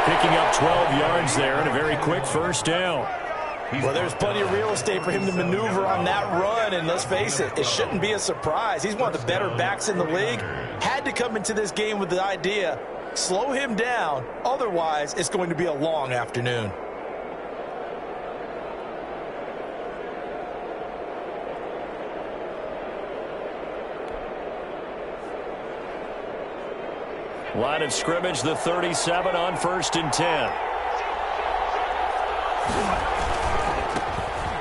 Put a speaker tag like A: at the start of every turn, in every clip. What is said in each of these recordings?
A: Picking up 12 yards there and a very quick first down.
B: Well, there's plenty of real estate for him to maneuver on that run, and let's face it, it shouldn't be a surprise. He's one of the better backs in the league. Had to come into this game with the idea, slow him down, otherwise it's going to be a long afternoon.
A: Line of scrimmage, the 37 on 1st and 10.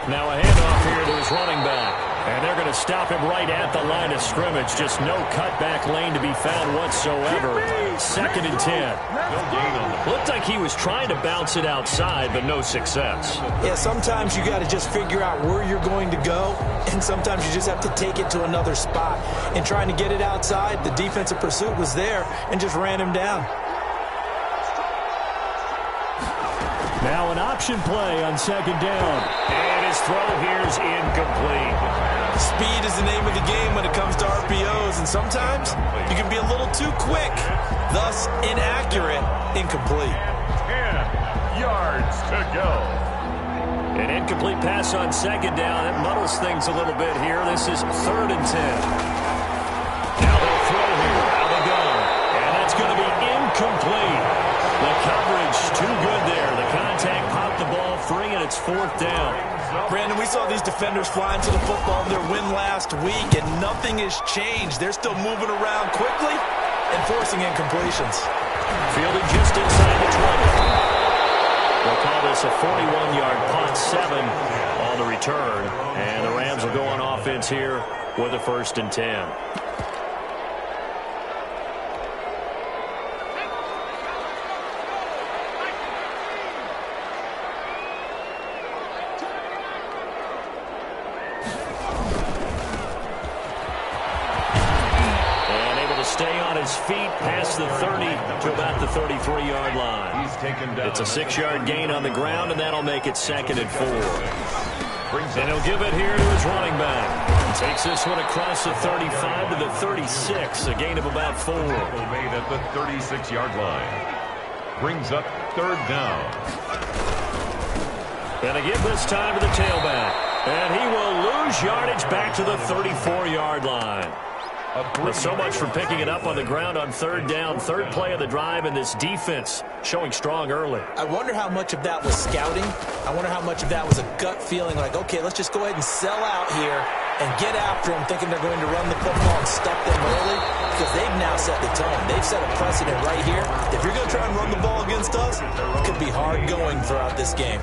A: Now a handoff here to his running back. And they're going to stop him right at the line of scrimmage. Just no cutback lane to be found whatsoever. 2nd and 10. Looked like he was trying to bounce it outside, but no success.
B: Yeah, sometimes you got to just figure out where you're going to go, and sometimes you just have to take it to another spot. In trying to get it outside, the defensive pursuit was there and just ran him down.
A: Now an option play on 2nd down. And his throw here is incomplete.
B: Speed is the name of the game when it comes to RPOs, and sometimes you can be a little too quick, thus inaccurate, incomplete.
C: 10 yards to go.
A: An incomplete pass on 2nd down. That muddles things a little bit here. This is 3rd and 10. Now they'll throw here. Now they go. And that's going to be incomplete. The coverage too good there. The contact popped the ball free, and it's 4th down.
B: Brandon, we saw these defenders flying to the football in their win last week, and nothing has changed. They're still moving around quickly and forcing incompletions.
A: Fielded just inside the 20. We'll call this a 41-yard punt, 7 on the return. And the Rams will go on offense here with a 1st and 10. Stay on his feet past the 30 to about the 33-yard line.
C: He's taken down.
A: It's a 6-yard gain on the ground, and that'll make it 2nd and 4. And he'll give it here to his running back. Takes this one across the 35 to the 36, a gain of about 4.
C: Made at the 36-yard line. Brings up 3rd down.
A: And they give this time to the tailback. And he will lose yardage back to the 34-yard line. Well, so much for picking it up on the ground on 3rd down. 3rd play of the drive, and this defense showing strong early.
B: I wonder how much of that was scouting. I wonder how much of that was a gut feeling like, okay, let's just go ahead and sell out here and get after them, thinking they're going to run the football and stuff them early, because they've now set the tone. They've set a precedent right here. If you're going to try and run the ball against us, it could be hard going throughout this game.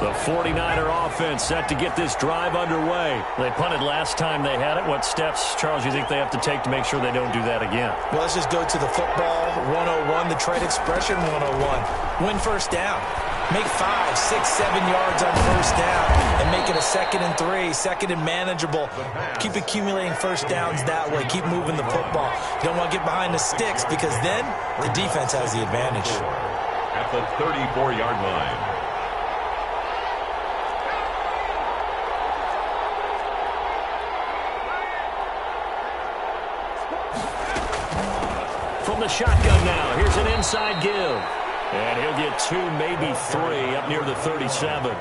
A: The 49er offense set to get this drive underway. They punted last time they had it. What steps, Charles, you think they have to take to make sure they don't do that again?
B: Well, let's just go to the football 101, the trade expression 101. Win 1st down. Make 5, 6, 7 yards on 1st down and make it a 2nd and 3, 2nd and manageable. Keep accumulating 1st downs that way. Keep moving the football. You don't want to get behind the sticks, because then the defense has the advantage.
C: At the 34-yard line.
A: From the shotgun now, here's an inside give. And he'll get 2, maybe 3, up near the 37.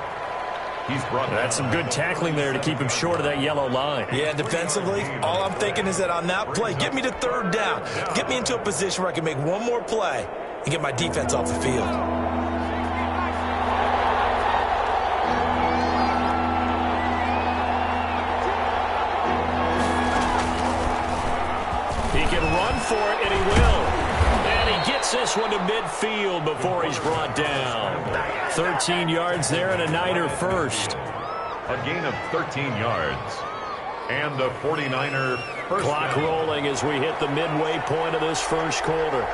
C: He's brought down.
A: That's some good tackling there to keep him short of that yellow line.
B: Yeah, defensively, all I'm thinking is that on that play, get me to third down. Get me into a position where I can make one more play and get my defense off the field.
A: He can run for it, and he will. And he gets this one to midfield before he's brought down. 13 yards there and a Niner first.
C: A gain of 13 yards. And the 49er first
A: Clock
C: down.
A: rolling as we hit the midway point of this first quarter.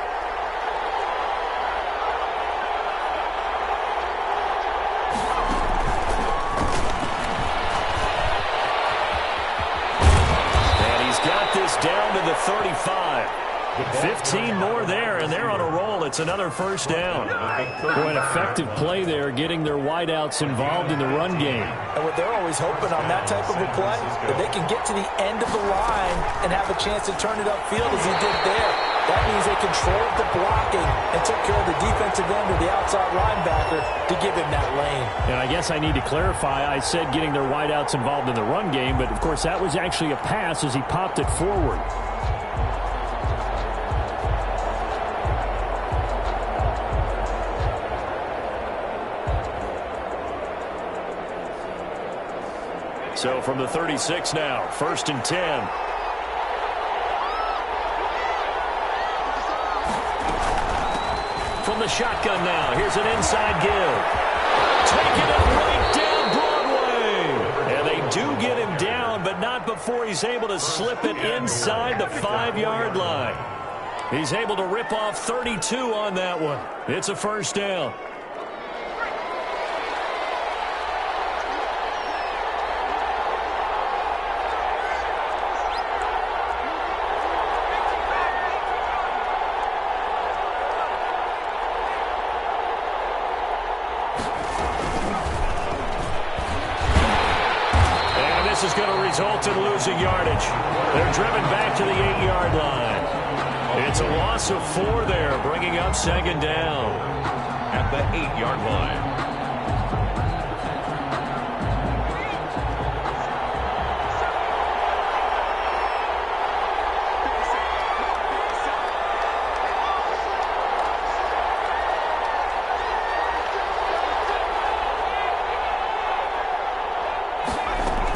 A: Down to the 35. 15 more there, and they're on a roll. It's another first down. Boy, an effective play there, getting their wideouts involved in the run game.
B: And what they're always hoping on that type of a play, that they can get to the end of the line and have a chance to turn it upfield as he did there. That means they controlled the blocking and took care of the defensive end or the outside linebacker to give him that lane.
A: And I guess I need to clarify, I said getting their wideouts involved in the run game, but of course that was actually a pass as he popped it forward. So from the 36 now, 1st and 10. From the shotgun now, here's an inside give. Taking it right down Broadway. And they do get him down, but not before he's able to slip it inside the 5-yard line. He's able to rip off 32 on that one. It's a first down. This is going to result in losing yardage. They're driven back to the 8-yard line. It's a loss of 4 there, bringing up 2nd down.
C: At the 8-yard line.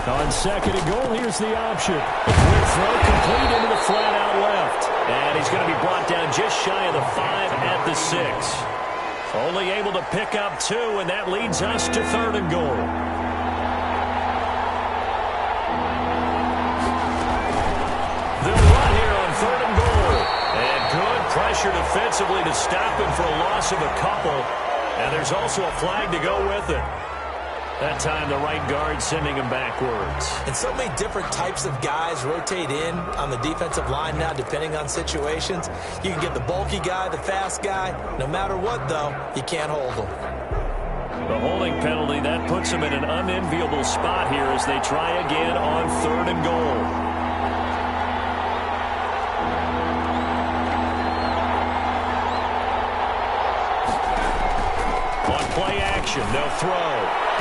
A: On 2nd and goal, here's the option. Quick throw complete into the flat out left. And he's going to be brought down just shy of the 5 at the 6. Only able to pick up 2, and that leads us to 3rd and goal. They'll run here on 3rd and goal. And good pressure defensively to stop him for a loss of a couple. And there's also a flag to go with it. That time the right guard sending him backwards.
B: And so many different types of guys rotate in on the defensive line now depending on situations. You can get the bulky guy, the fast guy. No matter what, though, you can't hold them.
A: The holding penalty, that puts them in an unenviable spot here as they try again on 3rd and goal. On play action, they'll throw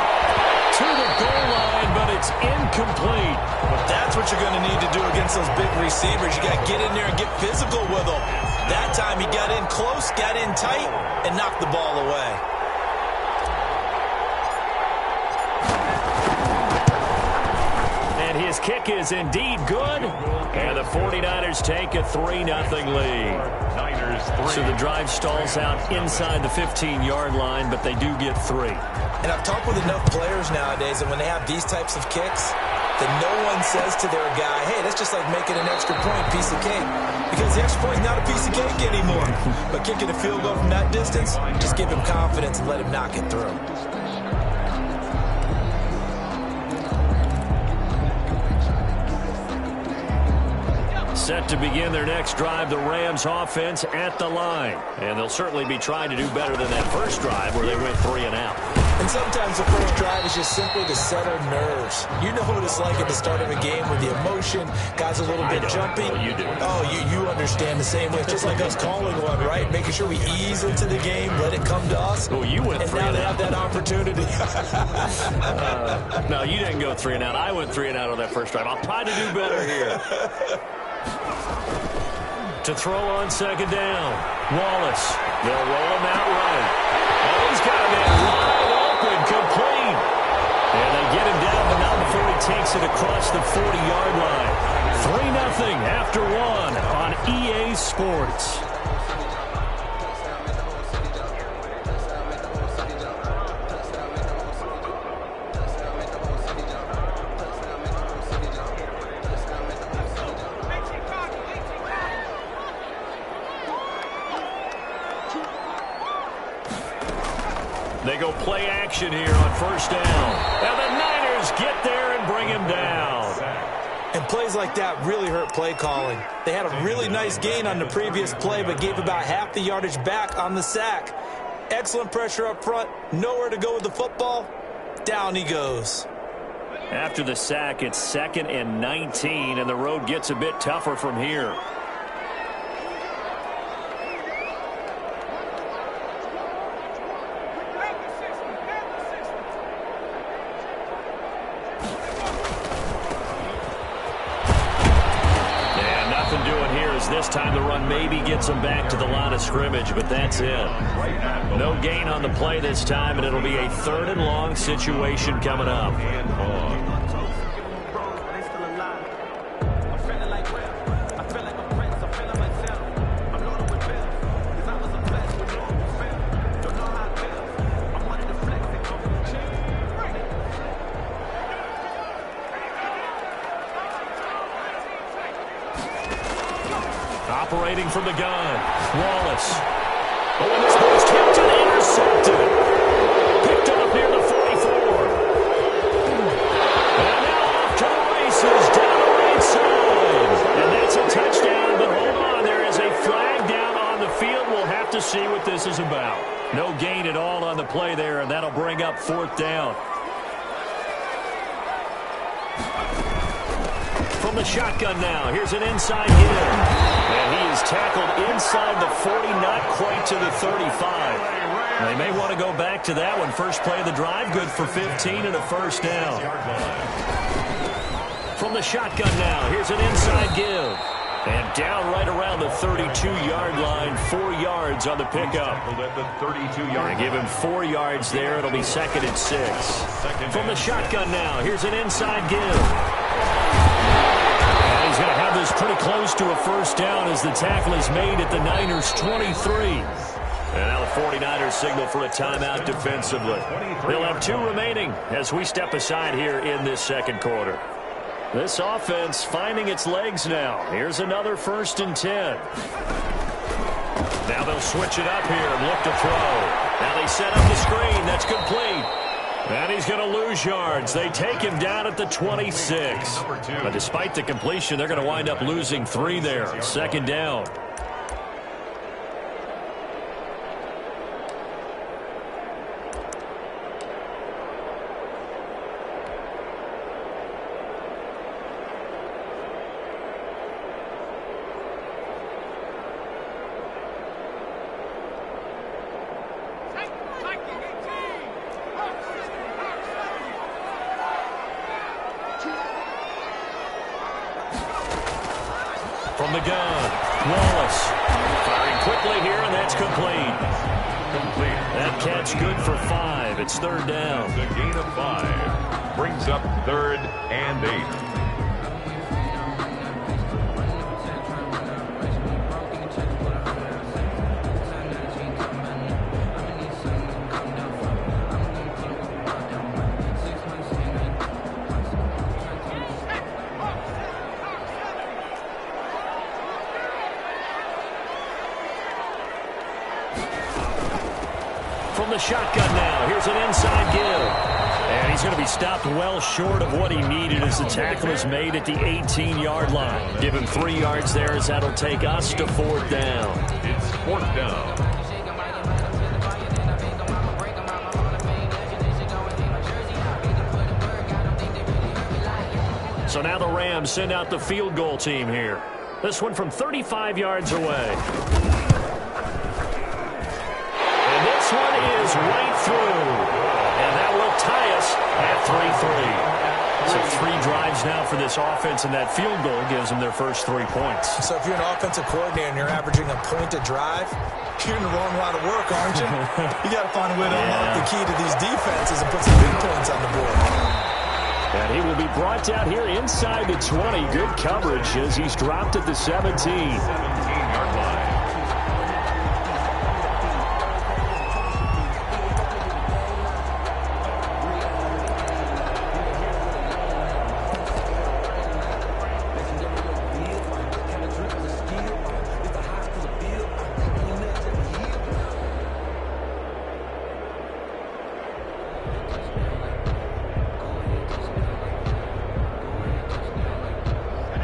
A: to the goal line, but it's incomplete.
B: Well, that's what you're going to need to do against those big receivers. You got to get in there and get physical with them. That time he got in close, got in tight, and knocked the ball away.
A: And his kick is indeed good. And the 49ers take a 3-0 lead.
C: Niners 3.
A: So the drive stalls out inside the 15-yard line, but they do get 3.
B: And I've talked with enough players nowadays that when they have these types of kicks, that no one says to their guy, hey, that's just like making an extra point, piece of cake. Because the extra point is not a piece of cake anymore. But kicking a field goal from that distance, just give him confidence and let him knock it through.
A: Set to begin their next drive, the Rams offense at the line. And they'll certainly be trying to do better than that first drive where they went 3 and out.
B: And sometimes the first drive is just simply to settle nerves. You know what it's like at the start of a game with the emotion, guys a little bit jumpy.
A: Well, you do.
B: Oh, you understand the same way. It's just like us calling one, right? Making sure we ease into the game, let it come to us.
A: Well, you went 3
B: and
A: and
B: now
A: out.
B: they have that opportunity.
A: No, you didn't go 3 and out. I went 3 and out on that first drive. I'll try to do better here. To throw on second down, Wallace. They'll roll him out right. Oh, he's got a man wide open, complete. And they get him down, but not before he takes it across the 40-yard line. 3-0 after 1 on EA Sports. They go play action here on first down. And the Niners get there and bring him down.
B: And plays like that really hurt play calling. They had a really nice gain on the previous play, but gave about half the yardage back on the sack. Excellent pressure up front. Nowhere to go with the football. Down he goes.
A: After the sack, it's 2nd and 19, and the road gets a bit tougher from here. This time the run maybe gets them back to the line of scrimmage, but that's it. No gain on the play this time, and it'll be a 3rd and long situation coming up. Operating from the gun, Wallace. Oh, and this one's tipped and intercepted. Picked up near the 44. And now off to the races down the right side. And that's a touchdown, but hold on. There is a flag down on the field. We'll have to see what this is about. No gain at all on the play there, and that'll bring up 4th down. From the shotgun now, here's an inside hit. And he is tackled inside the 40, not quite to the 35. They may want to go back to that one. First play of the drive, good for 15 and a first down. From the shotgun now, here's an inside give. And down right around the 32-yard line, 4 yards on the pickup. They give him 4 yards there. It'll be 2nd and 6. From the shotgun now, here's an inside give. He's going to have this pretty close to a first down as the tackle is made at the Niners' 23. And now the 49ers signal for a timeout defensively. They'll have 2 remaining as we step aside here in this second quarter. This offense finding its legs now. Here's another 1st and 10. Now they'll switch it up here and look to throw. Now they set up the screen. That's complete. And he's going to lose yards. They take him down at the 26. But despite the completion, they're going to wind up losing 3 there. 2nd down. From the gun, Wallace firing quickly here, and that's complete. That catch good for 5. It's 3rd down.
C: The gain of 5 brings up 3rd and 8.
A: From the shotgun now, here's an inside give. And he's going to be stopped well short of what he needed as the tackle is made at the 18-yard line. Give him 3 yards there as that'll take us to 4th down.
C: It's 4th down.
A: So now the Rams send out the field goal team here. This one from 35 yards away. And this one is right through. And that will tie us at 3-3. So 3 drives now for this offense, and that field goal gives them their first 3 points.
B: So if you're an offensive coordinator and you're averaging a point a drive, you're in the wrong line of work, aren't you? You got to find a way to unlock the key to these defenses and put some big points on the board.
A: And he will be brought down here inside the 20. Good coverage as he's dropped at the 17.
C: 17-yard line.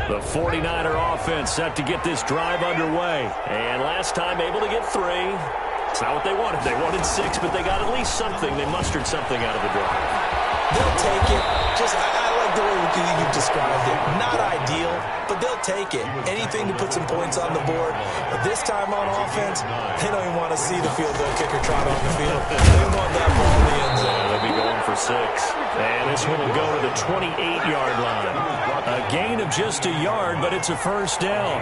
A: The 49er offense set to get this drive underway. And last time able to get 3. It's not what they wanted. They wanted 6, but they got at least something. They mustered something out of the drive.
B: They'll take it. I like the way you've described it. Not ideal, but they'll take it. Anything to put some points on the board. But this time on offense, they don't even want to see the field goal kicker trot on the field. They want that ball in the end zone.
A: They'll be going for 6. And this one will go to the 28-yard line. A gain of just a yard, but it's a first down.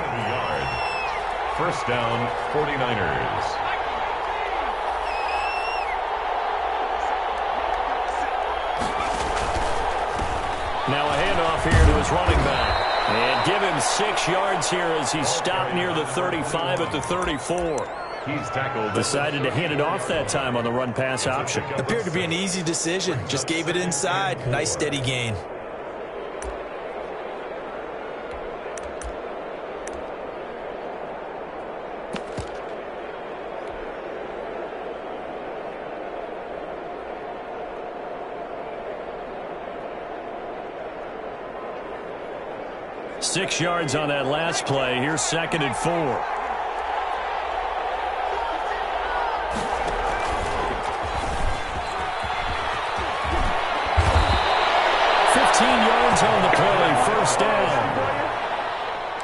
C: First down, 49ers.
A: Now a handoff here to his running back. And give him 6 yards here as he's stopped near the 35 at the 34.
C: He's tackled.
A: Decided to hand it off that time on the run-pass option.
B: Appeared to be an easy decision. Just gave it inside. Nice steady gain.
A: Six yards on that last play. Here's 2nd and 4. 15 yards on the play. First down.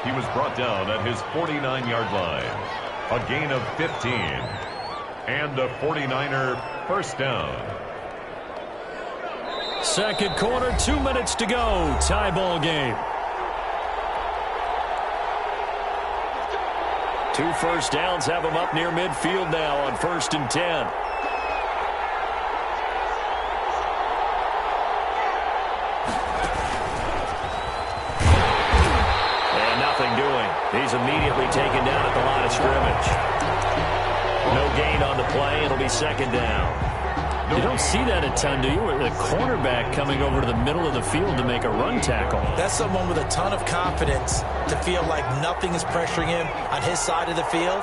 C: He was brought down at his 49-yard line. A gain of 15. And a 49er first down.
A: Second quarter, 2 minutes to go. Tie ball game. 2 first downs have them up near midfield now on 1st and 10. And nothing doing. He's immediately taken down at the line of scrimmage. No gain on the play. It'll be 2nd down. You don't see that a ton, do you? A cornerback coming over to the middle of the field to make a run tackle.
B: That's someone with a ton of confidence to feel like nothing is pressuring him on his side of the field.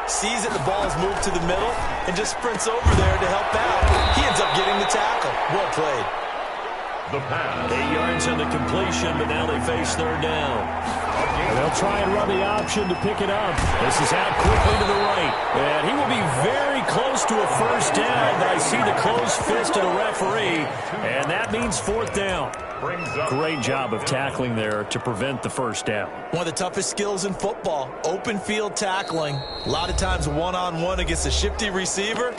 B: Sees that the ball is moved to the middle and just sprints over there to help out. He ends up getting the tackle. Well played.
C: The pass.
A: 8 yards on the completion, but now they face 3rd down. And they'll try and run the option to pick it up. This is out quickly to the right. And he will be very close to a first down, but I see the closed fist of the referee, and that means 4th down. Great job of tackling there to prevent the first down.
B: One of the toughest skills in football, open field tackling. A lot of times one-on-one against a shifty receiver.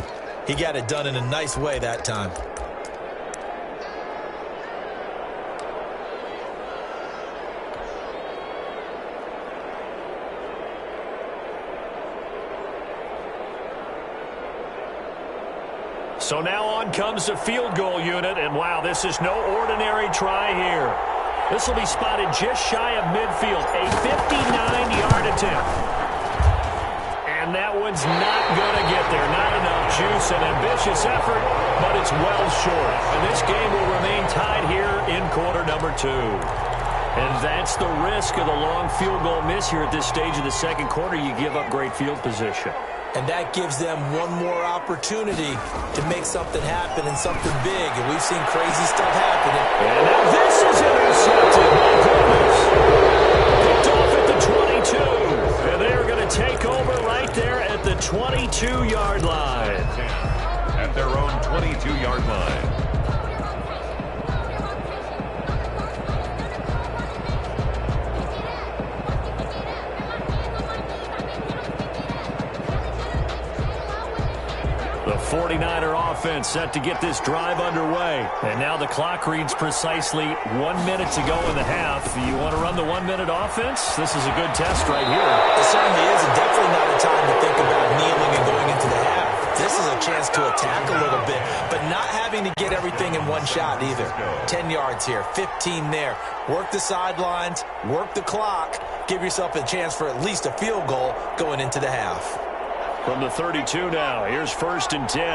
B: He got it done in a nice way that time.
A: So now on comes the field goal unit, and wow, this is no ordinary try here. This will be spotted just shy of midfield, a 59-yard attempt. And that one's not going to get there. Not enough juice, an ambitious effort, but it's well short. And this game will remain tied here in quarter number 2. And that's the risk of the long field goal miss here at this stage of the second quarter. You give up great field position.
B: And that gives them one more opportunity to make something happen and something big. And we've seen crazy stuff happening.
A: And now this is intercepted. My goodness. Picked off at the 22. And they're going to take over right there at the 22-yard line.
C: At their own 22-yard line.
A: The 49er offense set to get this drive underway. And now the clock reads precisely 1 minute to go in the half. You want to run the 1 minute offense? This is a good test right here.
B: It certainly is, and definitely not a time to think about kneeling and going into the half. This is a chance to attack a little bit, but not having to get everything in one shot either. 10 yards here, 15 there. Work the sidelines, work the clock. Give yourself a chance for at least a field goal going into the half.
A: From the 32 now, here's 1st and 10.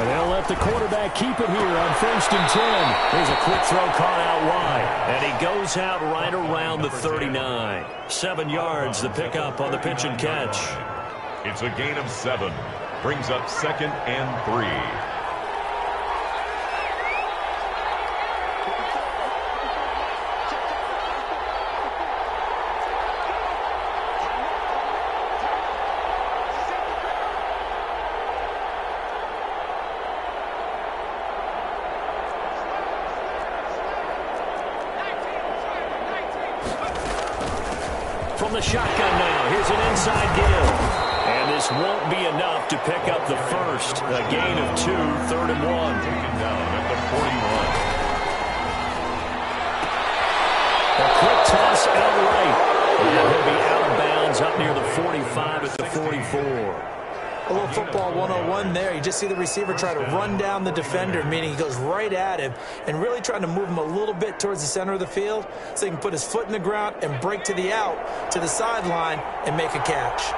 A: And they'll let the quarterback keep it here on 1st and 10. Here's a quick throw caught out wide. And he goes out right around the 39. 7 yards, the pickup on the pitch and catch.
C: It's a gain of 7. Brings up 2nd and 3.
A: From the shotgun now, here's an inside give. And this won't be enough to pick up the first. A gain of 2, 3rd and 1.
C: Taken down at the 41.
A: A quick toss outright. And he'll be out of bounds up near the 45 at the 44.
B: A little football 101 there. You just see the receiver try to run down the defender, meaning he goes right at him and really trying to move him a little bit towards the center of the field so he can put his foot in the ground and break to the out, to the sideline, and make a catch.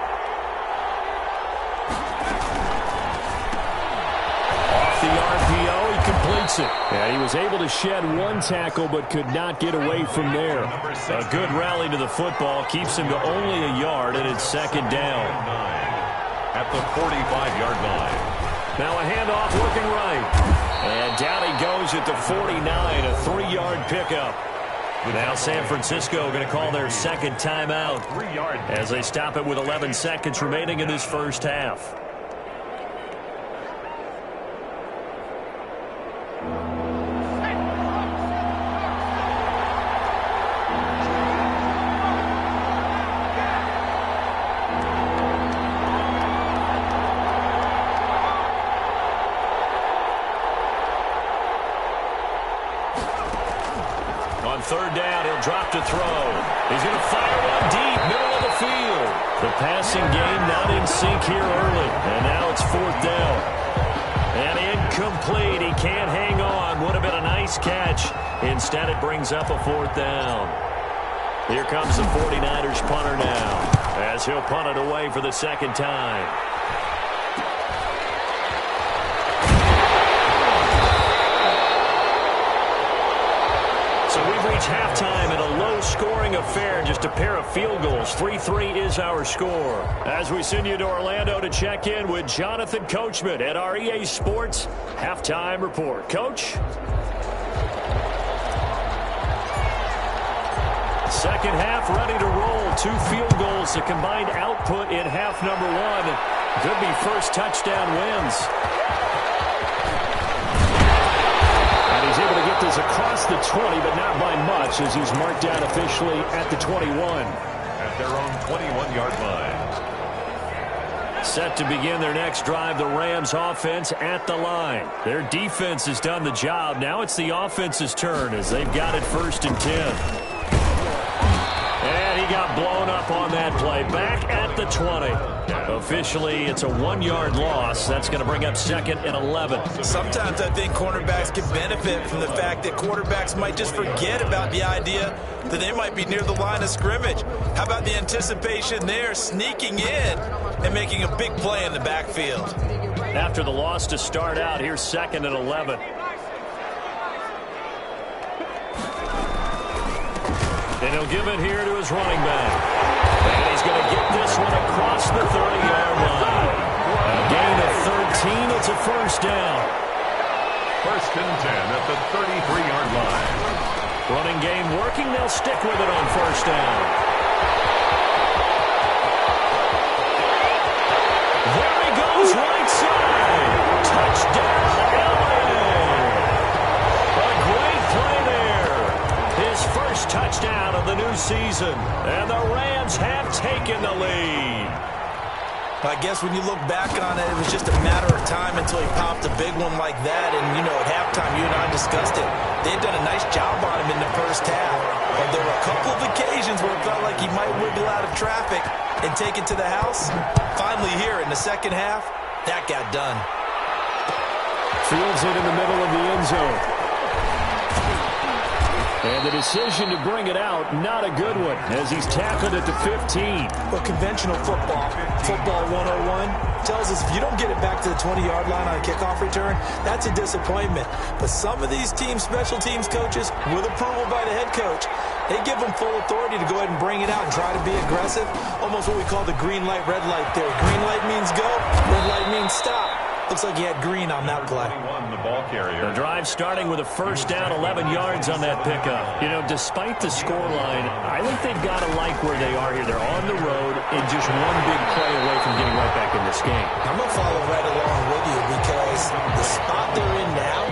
A: Off the RPO, he completes it. Yeah, he was able to shed one tackle but could not get away from there. A good rally to the football keeps him to only a yard, and it's 2nd down.
C: At the 45-yard line.
A: Now a handoff working right. And down he goes at the 49, a 3-yard pickup. Now San Francisco going to call their 2nd timeout as they stop it with 11 seconds remaining in this first half. On 3rd down, he'll drop to throw. He's going to fire one deep, middle of the field. The passing game not in sync here early. And now it's 4th down. And incomplete. He can't hang on. Would have been a nice catch. Instead, it brings up a 4th down. Here comes the 49ers punter now, as he'll punt it away for the 2nd time. So we've reached halftime in a low-scoring affair, just a pair of field goals. 3-3 is our score. As we send you to Orlando to check in with Jonathan Coachman at our EA Sports Halftime Report. Coach? Second half ready to roll. 2 field goals, the combined output in half number 1. Could be first touchdown wins. He's able to get this across the 20, but not by much, as he's marked down officially at the 21.
C: At their own 21-yard line.
A: Set to begin their next drive, the Rams offense at the line. Their defense has done the job. Now it's the offense's turn as they've got it 1st and 10. And he got blown up on that play. Back at the 20. Officially, it's a 1-yard loss. That's going to bring up 2nd and 11.
B: Sometimes I think cornerbacks can benefit from the fact that quarterbacks might just forget about the idea that they might be near the line of scrimmage. How about the anticipation there, sneaking in and making a big play in the backfield?
A: After the loss to start out, here's 2nd and 11. And he'll give it here to his running back. And he's going
C: and 10 at the 33-yard line.
A: Running game working. They'll stick with it on first down. There he goes, right side. Touchdown, LA. A great play there. His first touchdown of the new season. And the Rams have taken the lead.
B: I guess when you look back on it, it was just a matter of time until he popped a big one like that. And, you know, at halftime, you and I discussed it. They had done a nice job on him in the first half. But there were a couple of occasions where it felt like he might wiggle out of traffic and take it to the house. Finally here in the second half, that got done.
A: Fields it in the middle of the end zone. And the decision to bring it out, not a good one, as he's tackled at the 15.
B: But conventional football 101, tells us if you don't get it back to the 20-yard line on a kickoff return, that's a disappointment. But some of these special teams coaches, with approval by the head coach, they give them full authority to go ahead and bring it out and try to be aggressive. Almost what we call the green light, red light theory. Green light means go, red light means stop. Looks like he had green on that play.
C: The ball carrier.
A: The drive starting with a first down, 11 yards on that pickup. You know, despite the scoreline, I think they've got to like where they are here. They're on the road and just one big play away from getting right back in this game.
B: I'm going to follow right along with you because the spot they're in now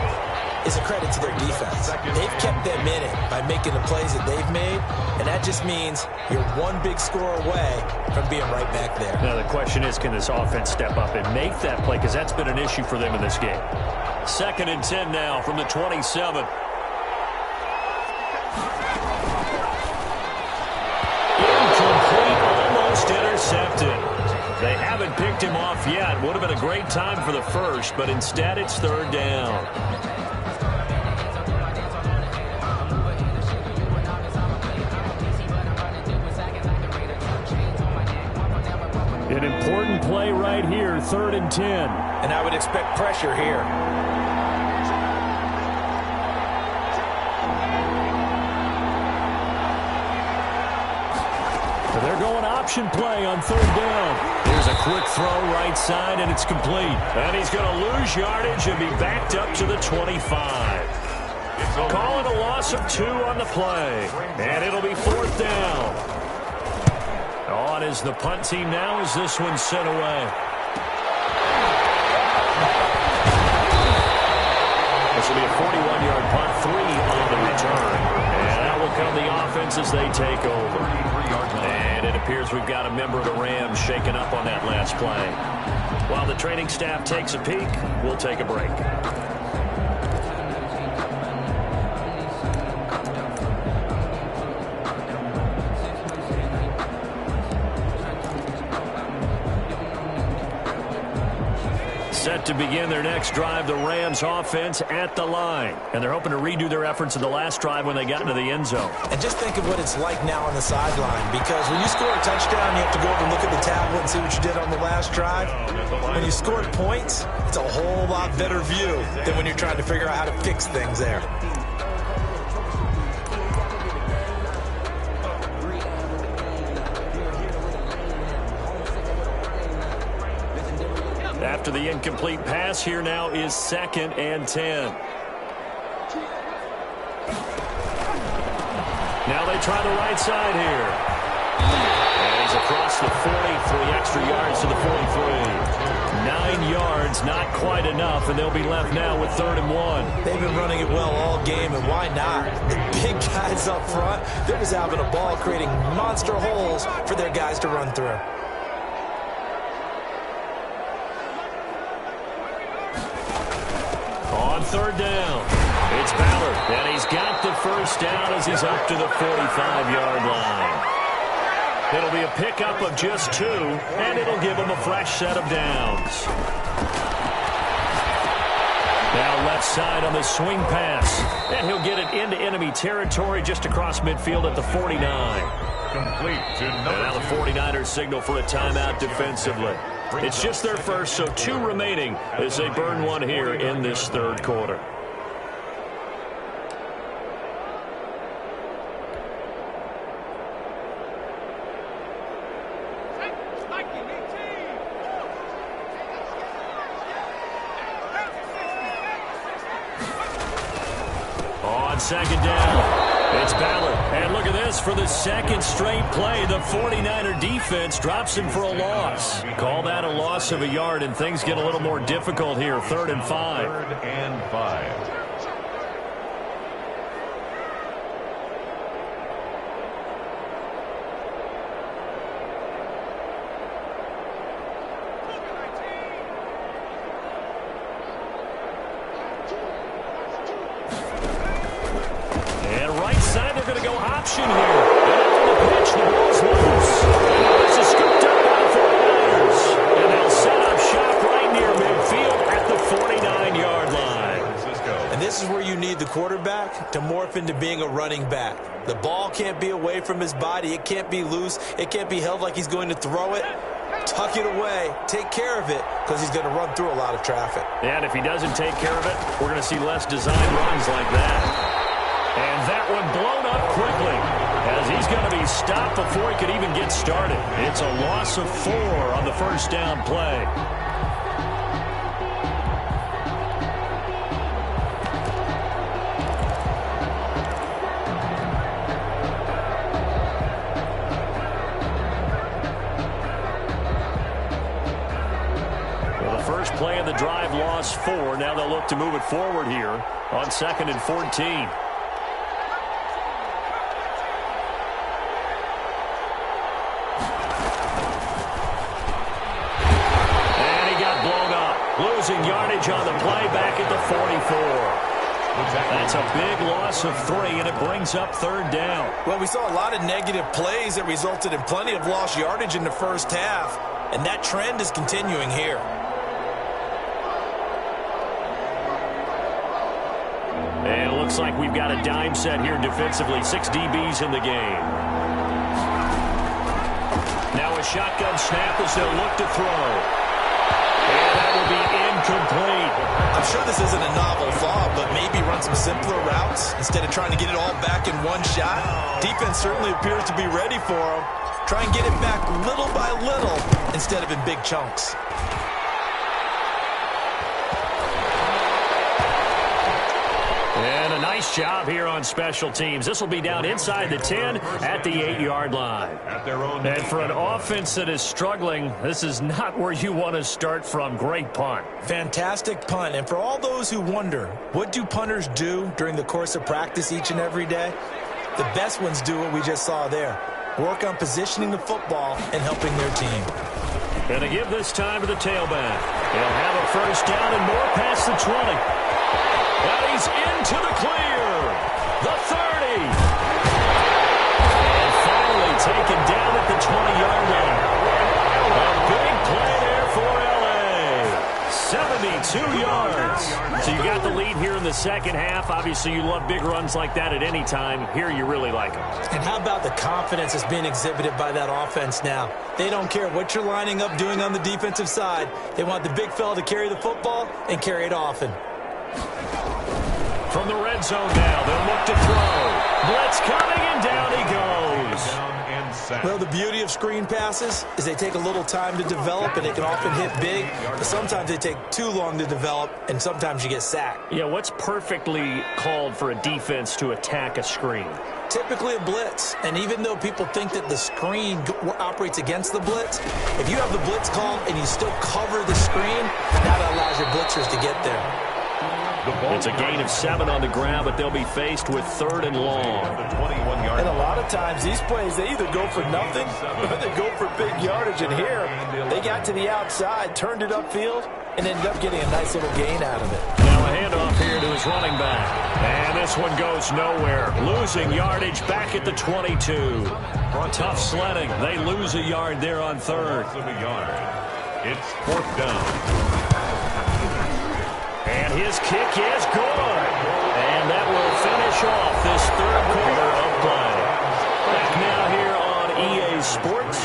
B: is a credit to their defense. They've kept them in it by making the plays that they've made, and that just means you're one big score away from being right back there.
A: Now the question is, can this offense step up and make that play? Because that's been an issue for them in this game. 2nd and 10 now from the 27. Incomplete, almost intercepted. They haven't picked him off yet. Would have been a great time for the first, but instead it's 3rd down. An important play right here, 3rd and 10.
B: And I would expect pressure here.
A: They're going option play on 3rd down. Here's a quick throw right side, and it's complete. And he's going to lose yardage and be backed up to the 25. Calling a loss of 2 on the play. And it'll be 4th down. On is the punt team now as this one's sent away. This will be a 41-yard punt, 3 on the return. And out will come the offense as they take over. And it appears we've got a member of the Rams shaken up on that last play. While the training staff takes a peek, we'll take a break. Set to begin their next drive, the Rams offense at the line. And they're hoping to redo their efforts in the last drive when they got into the end zone.
B: And just think of what it's like now on the sideline, because when you score a touchdown, you have to go over and look at the tablet and see what you did on the last drive. When you scored points, it's a whole lot better view than when you're trying to figure out how to fix things there.
A: After the incomplete pass, here now is 2nd and 10. Now they try the right side here. And he's across the 40, 3 extra yards to the 43. 9 yards, not quite enough, and they'll be left now with 3rd and 1.
B: They've been running it well all game, and why not? The big guys up front, they're just having a ball, creating monster holes for their guys to run through.
A: On 3rd down, it's Ballard, and he's got the first down as he's up to the 45-yard line. It'll be a pickup of just 2, and it'll give him a fresh set of downs. Now left side on the swing pass, and he'll get it into enemy territory just across midfield at the 49.
C: Complete to
A: And now the 49ers signal for a timeout defensively. It's just their first, so 2 remaining as they burn one here in this 3rd quarter. second down. It's Ballard. And look at this. For the second straight play, the 49er defense drops him for a loss. Call that a loss of a yard, and things get a little more difficult here. 3rd and 5.
C: 3rd and 5.
A: Option here. And after the pitch, the ball's loose. And this is scooped up by the 49ers. And they'll set up shop right near midfield at the 49-yard line.
B: And this is where you need the quarterback to morph into being a running back. The ball can't be away from his body. It can't be loose. It can't be held like he's going to throw it. Tuck it away. Take care of it because he's going to run through a lot of traffic.
A: And if he doesn't take care of it, we're going to see less design runs like that. And that one blown up quickly as he's going to be stopped before he could even get started. It's a loss of 4 on the first down play. Well, the first play of the drive lost 4. Now they'll look to move it forward here on 2nd and 14. Losing yardage on the play back at the 44. That's a big loss of 3, and it brings up 3rd down.
B: Well, we saw a lot of negative plays that resulted in plenty of lost yardage in the first half, and that trend is continuing here.
A: And it looks like we've got a dime set here defensively. 6 DBs in the game. Now a shotgun snap as they'll look to throw. And that will be incomplete.
B: I'm sure this isn't a novel thought, but maybe run some simpler routes instead of trying to get it all back in one shot. Defense certainly appears to be ready for him. Try and get it back little by little instead of in big chunks.
A: And a nice job here on special teams. This will be down inside the 10 at the 8-yard line. And for an offense that is struggling, this is not where you want to start from. Great punt.
B: Fantastic punt. And for all those who wonder, what do punters do during the course of practice each and every day? The best ones do what we just saw there. Work on positioning the football and helping their team.
A: And they give this time to the tailback. He'll have a first down and more past the 20. Now he's into the clear. The 30. And finally taken down at the 20-yard line. A big play there for L.A. 72 yards. So you got the lead here in the second half. Obviously, you love big runs like that at any time. Here, you really like them.
B: And how about the confidence that's being exhibited by that offense now? They don't care what you're lining up doing on the defensive side. They want the big fella to carry the football and carry it often.
A: From the red zone now, they'll look to throw. Blitz coming, and down he goes.
B: Well, the beauty of screen passes is they take a little time to develop, and they can often hit big. But sometimes they take too long to develop, and sometimes you get sacked.
A: Yeah, what's perfectly called for a defense to attack a screen?
B: Typically a blitz. And even though people think that the screen operates against the blitz, if you have the blitz called and you still cover the screen, that allows your blitzers to get there.
A: It's a gain of 7 on the ground, but they'll be faced with 3rd and long.
B: And a lot of times, these plays, they either go for nothing or they go for big yardage. And here, they got to the outside, turned it upfield, and ended up getting a nice little gain out of it.
A: Now a handoff here to his running back. And this one goes nowhere. Losing yardage back at the 22. Tough sledding. They lose a yard there on 3rd.
C: It's 4th down.
A: And his kick is good. And that will finish off this 3rd quarter of play. Back now here on EA Sports,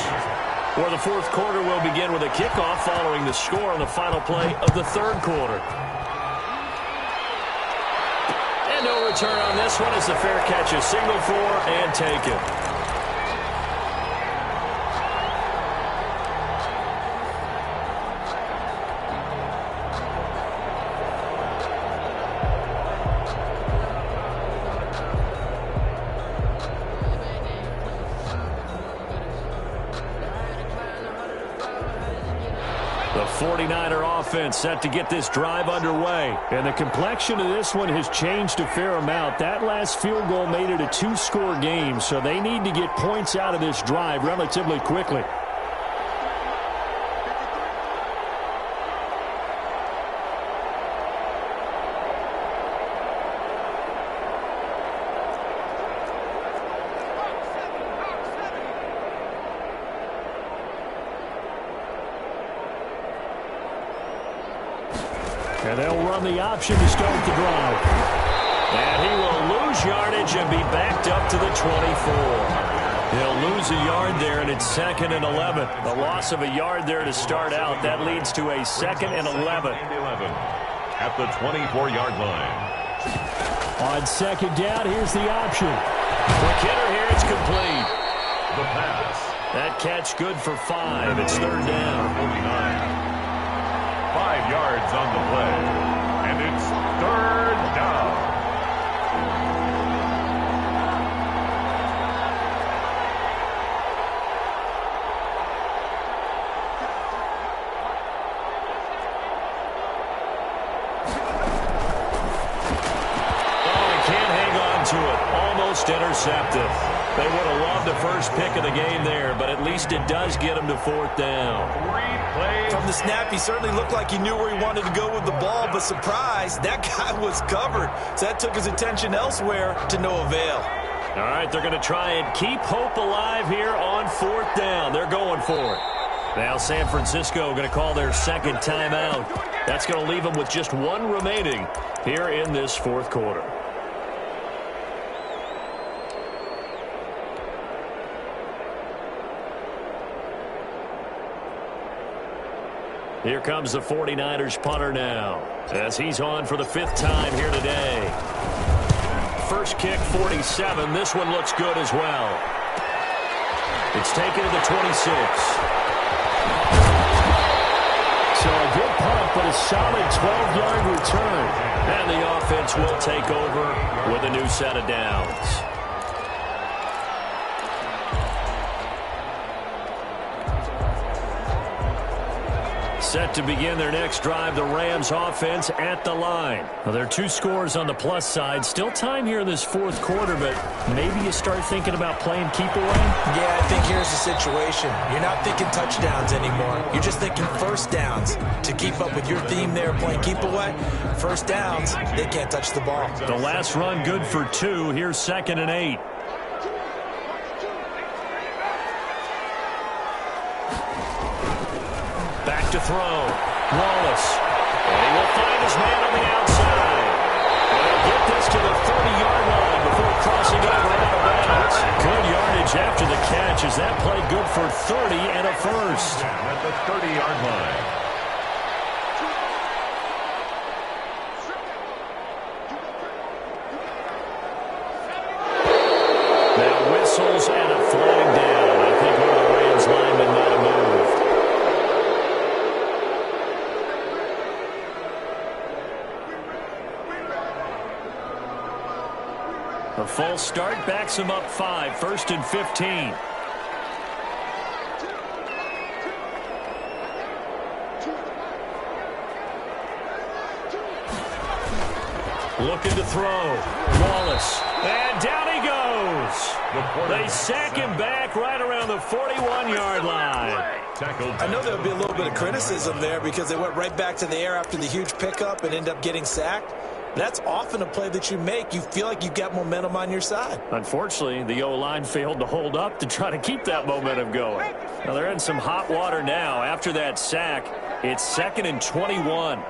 A: where the 4th quarter will begin with a kickoff following the score on the final play of the 3rd quarter. And no return on this one as the fair catch is signaled for and taken. 49er offense set to get this drive underway. And the complexion of this one has changed a fair amount. That last field goal made it a two-score game, so they need to get points out of this drive relatively quickly. And they'll run the option to start the drive. And he will lose yardage and be backed up to the 24. He'll lose a yard there, and it's 2nd and 11. The loss of a yard there to start out. That leads to a 2nd and 11.
C: At the 24-yard line.
A: On 2nd down, here's the option. Quick hitter here, it's complete.
C: The pass.
A: That catch good for 5. It's 3rd down.
C: 49. 5 yards on the play, and it's 3rd down.
A: Oh, he can't hang on to it. Almost intercepted. They would have loved the first pick of the game there, but at least it does get him to 4th down.
B: From the snap, he certainly looked like he knew where he wanted to go with the ball, but surprise, that guy was covered. So that took his attention elsewhere to no avail.
A: All right, they're going to try and keep hope alive here on 4th down. They're going for it. Now San Francisco going to call their 2nd timeout. That's going to leave them with just 1 remaining here in this 4th quarter. Here comes the 49ers punter now, as he's on for the 5th time here today. First kick, 47. This one looks good as well. It's taken to the 26. So a good punt, but a solid 12-yard return. And the offense will take over with a new set of downs. Set to begin their next drive, the Rams offense at the line. Well, there are 2 scores on the plus side. Still time here in this 4th quarter, but maybe you start thinking about playing keep away?
B: Yeah, I think here's the situation. You're not thinking touchdowns anymore. You're just thinking first downs. To keep up with your theme there, playing keep away, first downs, they can't touch the ball.
A: The last run good for 2. Here's 2nd and 8. Back to throw. Wallace. And he will find his man on the outside. And he'll get this to the 30-yard line before crossing over out of bounds. Good yardage after the catch as that play good for 30 and a first.
C: At the 30-yard line.
A: Now whistles and a flag down. I think one of the Rams linemen might have moved. A false start backs him up 5. 1st and 15. Looking to throw. Wallace. And down he goes. They sack him back right around the 41-yard line.
B: I know there'll be a little bit of criticism there because they went right back to the air after the huge pickup and end up getting sacked. That's often a play that you make. You feel like you've got momentum on your side.
A: Unfortunately, the O-line failed to hold up to try to keep that momentum going. Now, they're in some hot water now. After that sack, it's 2nd and 21.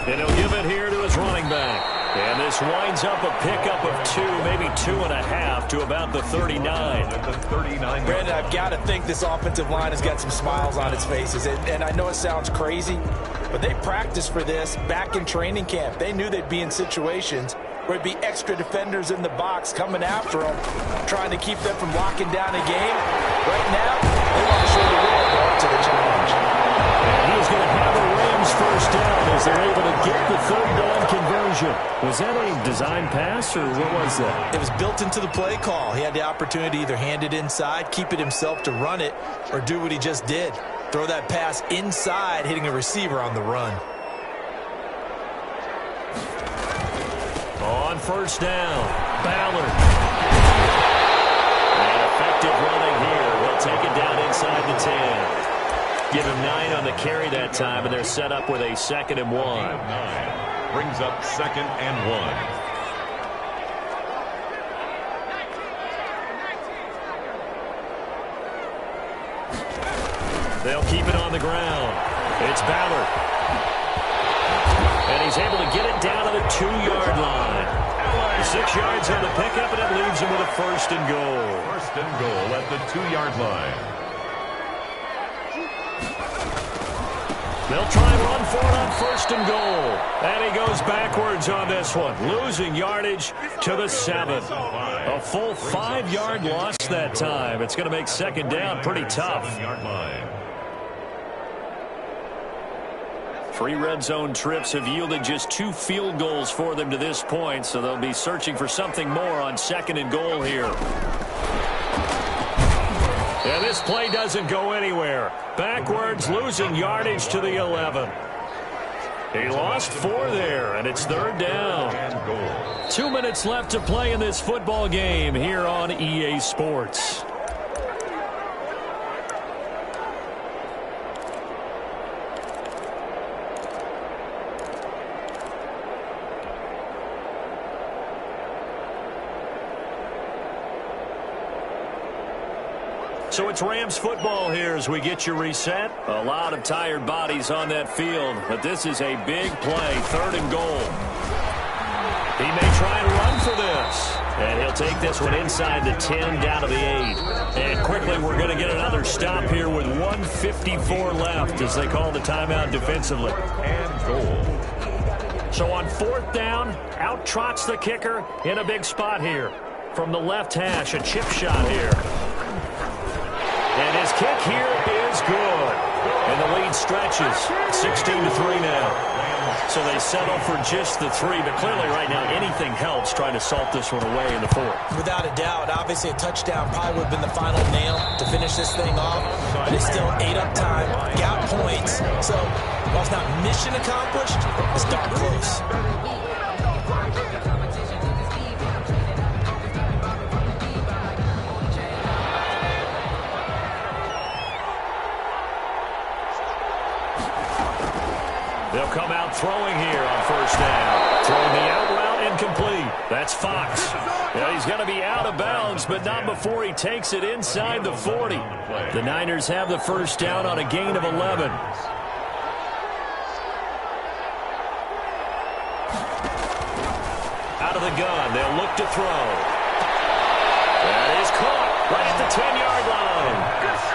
A: And he'll give it here to his running back. And this winds up a pickup of 2, maybe 2.5 to about the 39.
B: Brandon, I've got to think this offensive line has got some smiles on its faces. And I know it sounds crazy, but they practiced for this back in training camp. They knew they'd be in situations where it'd be extra defenders in the box coming after them, trying to keep them from locking down a game. Right now, they want to show the world they're up to the challenge.
A: And he's going to have a Rams first down as they're able to get the third down conversion. Was that a design pass, or what was that?
B: It was built into the play call. He had the opportunity to either hand it inside, keep it himself to run it, or do what he just did. Throw that pass inside, hitting a receiver on the run.
A: On first down, Ballard. And effective running here. He'll take it down inside the 10. Give him 9 on the carry that time, and they're set up with a 2nd and 1.
C: Brings up 2nd and 1.
A: They'll keep it on the ground. It's Ballard. And he's able to get it down to the 2-yard line. 6 yards on the pickup, and it leaves him with a 1st and goal.
C: 1st and goal at the 2-yard line.
A: They'll try and run for it on 1st and goal. And he goes backwards on this one, losing yardage to the 7. A full 5-yard loss that time. It's going to make 2nd down pretty tough.
C: 7-yard line.
A: 3 red zone trips have yielded just 2 field goals for them to this point, so they'll be searching for something more on 2nd and goal here. And this play doesn't go anywhere. Backwards, losing yardage to the 11. He lost 4 there, and it's 3rd down. 2 minutes left to play in this football game here on EA Sports. So it's Rams football here as we get you reset. A lot of tired bodies on that field, but this is a big play, 3rd and goal. He may try and run for this. And he'll take this one inside the 10 down to the 8. And quickly we're going to get another stop here with 1:54 left as they call the timeout defensively.
C: And goal.
A: So on 4th down, out trots the kicker in a big spot here. From the left hash, a chip shot here. And his kick here is good. And the lead stretches 16-3 now. So they settle for just the 3. But clearly right now anything helps trying to salt this one away in the 4th.
B: Without a doubt, obviously a touchdown probably would have been the final nail to finish this thing off. But it's still 8 up time, got points. So while it's not mission accomplished, it's darn close.
A: They'll come out throwing here on 1st down. Throwing the out route incomplete. That's Fox. Yeah, he's going to be out of bounds, but not before he takes it inside the 40. The Niners have the 1st down on a gain of 11. Out of the gun, they'll look to throw. That is caught right at the 10-yard line.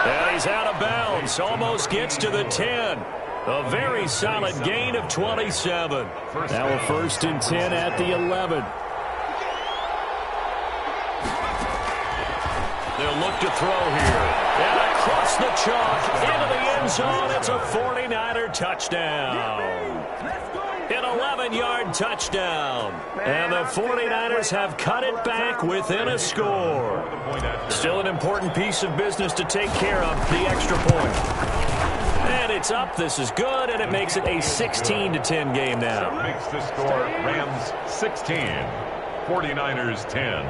A: And he's out of bounds. Almost gets to the 10. A very solid gain of 27. Now a 1st and 10 at the 11. They'll look to throw here. And across the chalk into the end zone. It's a 49er touchdown. An 11-yard touchdown. And the 49ers have cut it back within a score. Still an important piece of business to take care of, the extra point. And it's up. This is good, and it makes it a 16-10 game now.
C: Makes the score Rams 16, 49ers 10.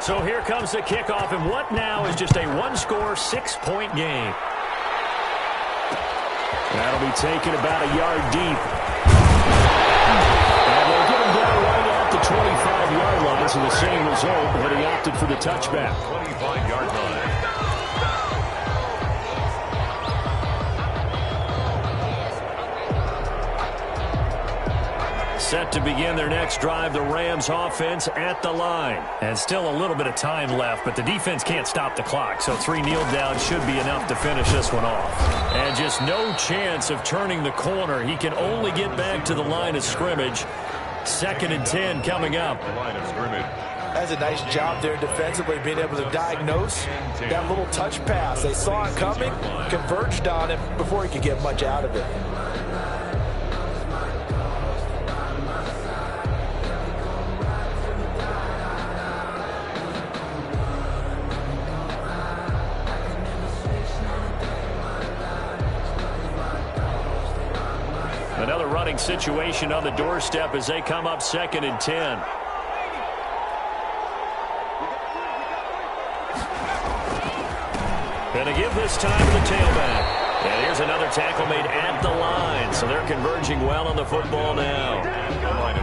A: So here comes the kickoff, and what now is just a 1-score, 6-point game. That'll be taken about a yard deep. And they'll get him down right at the 25-yard line, so the same result, but he opted for the touchback.
C: 25-yard line.
A: Set to begin their next drive, the Rams offense at the line. And still a little bit of time left, but the defense can't stop the clock, so 3 kneel downs should be enough to finish this one off. And just no chance of turning the corner. He can only get back to the line of scrimmage. 2nd and 10 coming up.
C: The line of scrimmage.
B: That's a nice job there defensively, being able to diagnose that little touch pass. They saw it coming, converged on him before he could get much out of it.
A: Another running situation on the doorstep as they come up 2nd and 10. Going to give this time to the tailback. And here's another tackle made at the line. So they're converging well on the football now.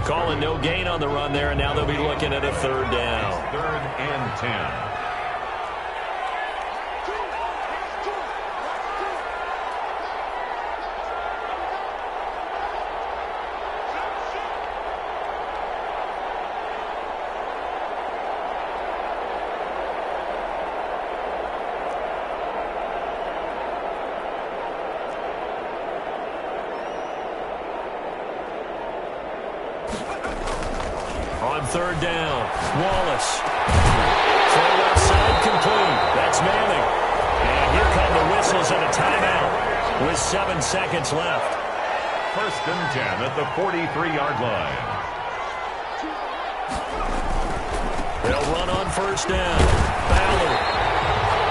A: Calling no gain on the run there, and now they'll be looking at a 3rd down.
C: 3rd and 10.
A: On 3rd down, Wallace. Throw left side complete. That's Manning. And here come the whistles and a timeout with 7 seconds left.
C: 1st and 10 at the 43-yard line.
A: They'll run on 1st down. Ballard.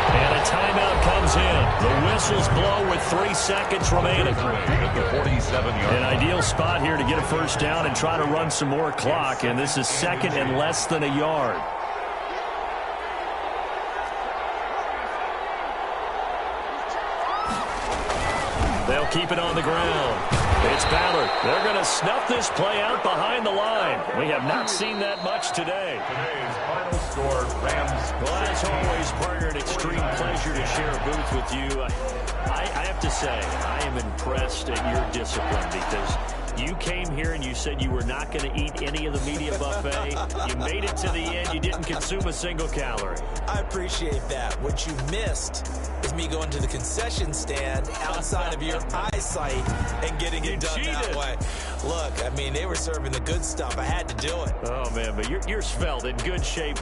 A: And a timeout comes in. The whistles blow with 3 seconds remaining.
C: At the 47-yard
A: An ideal spot here to get a 1st down and try to run some more clock. And this is 2nd and less than a yard. They'll keep it on the ground. It's Ballard. They're going to snuff this play out behind the line. We have not seen that much today.
C: Today's final score, Rams.
A: Well, as always, partner, an extreme pleasure to share a booth with you. I have to say, I am impressed at your discipline because you came here and you said you were not going to eat any of the media buffet. You made it to the end. You didn't consume a single calorie.
B: I appreciate that. What you missed is me going to the concession stand outside of your eyesight and getting it done that way. Look, I mean, they were serving the good stuff. I had to do it.
A: Oh, man, but you're svelte, in good shape.